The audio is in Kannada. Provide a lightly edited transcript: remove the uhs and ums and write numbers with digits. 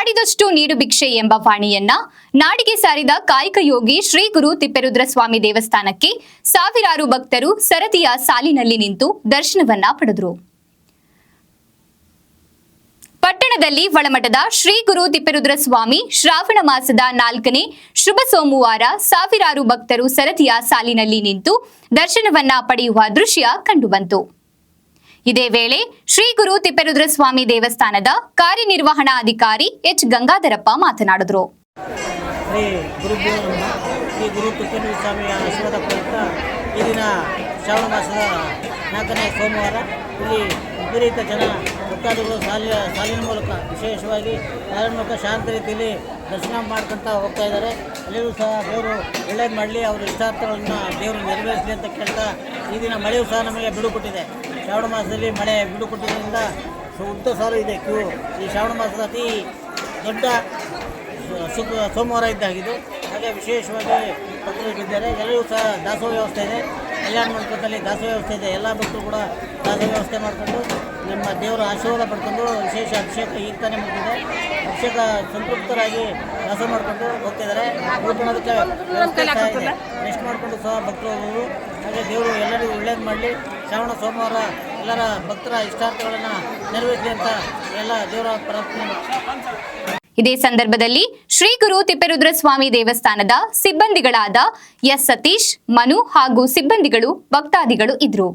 ಮಾಡಿದಷ್ಟು ನೀಡು ಭಿಕ್ಷೆ ಎಂಬ ವಾಣಿಯನ್ನ ನಾಡಿಗೆ ಸಾರಿದ ಕಾಯಕ ಯೋಗಿ ಶ್ರೀ ಗುರು ತಿಪ್ಪೇರುದ್ರ ಸ್ವಾಮಿ ದೇವಸ್ಥಾನಕ್ಕೆ ಸಾವಿರಾರು ಭಕ್ತರು ಸರತಿಯ ಸಾಲಿನಲ್ಲಿ ನಿಂತು ದರ್ಶನವನ್ನ ಪಡೆದರು. ಪಟ್ಟಣದಲ್ಲಿ ಒಳಮಠದ ಶ್ರೀ ಗುರು ತಿಪ್ಪೇರುದ್ರ ಸ್ವಾಮಿ ಶ್ರಾವಣ ಮಾಸದ 4ನೇ ಶುಭ ಸೋಮವಾರ ಸಾವಿರಾರು ಭಕ್ತರು ಸರತಿಯ ಸಾಲಿನಲ್ಲಿ ನಿಂತು ದರ್ಶನವನ್ನ ಪಡೆಯುವ ದೃಶ್ಯ ಕಂಡುಬಂತು. ಇದೇ ವೇಳೆ ಶ್ರೀ ಗುರು ತಿಪ್ಪೇರುದ್ರ ಸ್ವಾಮಿ ದೇವಸ್ಥಾನದ ಕಾರ್ಯನಿರ್ವಹಣಾಧಿಕಾರಿ ಎಚ್ ಗಂಗಾಧರಪ್ಪ ಮಾತನಾಡಿದರು. ಶ್ರೀ ಗುರು ತಿಪ್ಪೇರುದ್ರ ಸ್ವಾಮಿಯ ಆಶೀರ್ವಾದ ಪ್ರಯುಕ್ತ ಈ ದಿನ ಶ್ರಾವಣ ಮಾಸದ 4ನೇ ಸೋಮವಾರ ಇಲ್ಲಿ ವಿಪರೀತ ಜನ ಭಕ್ತಾದಿಗಳು ಸಾಲಿನ ಮೂಲಕ ವಿಶೇಷವಾಗಿ ಸಾಲಿನ ಮೂಲಕ ಶಾಂತ ರೀತಿಯಲ್ಲಿ ದರ್ಶನ ಮಾಡ್ಕೊಳ್ತಾ ಹೋಗ್ತಾ ಇದ್ದಾರೆ. ಎಲ್ಲರೂ ಸಹ ದೇವರು ಒಳ್ಳೇದು ಮಾಡಲಿ, ಅವರ ಇಷ್ಟಾರ್ಥಗಳನ್ನು ದೇವರು ನೆರವೇರಿಸಲಿ ಅಂತ ಕೇಳ್ತಾ ಈ ದಿನ ಮಳೆಯೂ ಸಹ ನಮಗೆ ಬಿಡು ಕೊಟ್ಟಿದೆ. ಶ್ರಾವಣ ಮಾಸದಲ್ಲಿ ಮಳೆ ಬಿಡು ಕೊಟ್ಟಿದ್ದರಿಂದ ಉದ್ದ ಸಾಲು ಇದೆ ಕ್ಯೂ. ಈ ಶ್ರಾವಣ ಮಾಸದ ಅತಿ ದೊಡ್ಡ ಸೋಮವಾರ ಇದ್ದಾಗಿದ್ದು, ಹಾಗೆ ವಿಶೇಷವಾಗಿ ಭಕ್ತರು ಇದ್ದಾರೆ. ಎಲ್ಲರೂ ಸಹ ದಾಸೋಹ ವ್ಯವಸ್ಥೆ ಇದೆ, ಕಲ್ಯಾಣ ಮಂಟಪದಲ್ಲಿ ದಾಸೋಹ ವ್ಯವಸ್ಥೆ ಇದೆ. ಎಲ್ಲ ಭಕ್ತರು ಕೂಡ ದಾಸೋಹ ವ್ಯವಸ್ಥೆ ಮಾಡಿಕೊಂಡು ನಮ್ಮ ದೇವರ ಆಶೀರ್ವಾದ ಪಡ್ಕೊಂಡು ವಿಶೇಷ ಅಭಿಷೇಕ ಈಗ ತಾನೇ ಮುಗಿದಿದೆ. ಅಭಿಷೇಕ ಸಂತೃಪ್ತರಾಗಿ ದಾಸೋಹ ಮಾಡಿಕೊಂಡು ಹೋಗ್ತಿದ್ದಾರೆ. ಉಳ್ಕೊಳ್ಳೋದಕ್ಕೆ ವ್ಯವಸ್ಥೆ ಸಹ ಇದೆ, ರೆಸ್ಟ್ ಮಾಡಿಕೊಂಡು ಸಹ ಭಕ್ತರು ಹೋಗೋದು. ಹಾಗೆ ದೇವರು ಎಲ್ಲರಿಗೂ ಒಳ್ಳೇದು ಮಾಡಲಿ, ಶ್ರಾವಣ ಸೋಮವಾರ ಎಲ್ಲರ ಭಕ್ತರ ಇಷ್ಟಾರ್ಥಗಳನ್ನು ನೆರವೇರಿಸಲಿ ಅಂತ ಎಲ್ಲ ದೇವರ ಪ್ರಾರ್ಥನೆ. ಇದೇ ಸಂದರ್ಭದಲ್ಲಿ ಶ್ರೀ ಗುರು ತಿಪ್ಪೇರುದ್ರ ಸ್ವಾಮಿ ದೇವಸ್ಥಾನದ ಸಿಬ್ಬಂದಿಗಳಾದ ಎಸ್ ಸತೀಶ್, ಮನು ಹಾಗೂ ಸಿಬ್ಬಂದಿಗಳು ಭಕ್ತಾದಿಗಳು ಇದ್ದರು.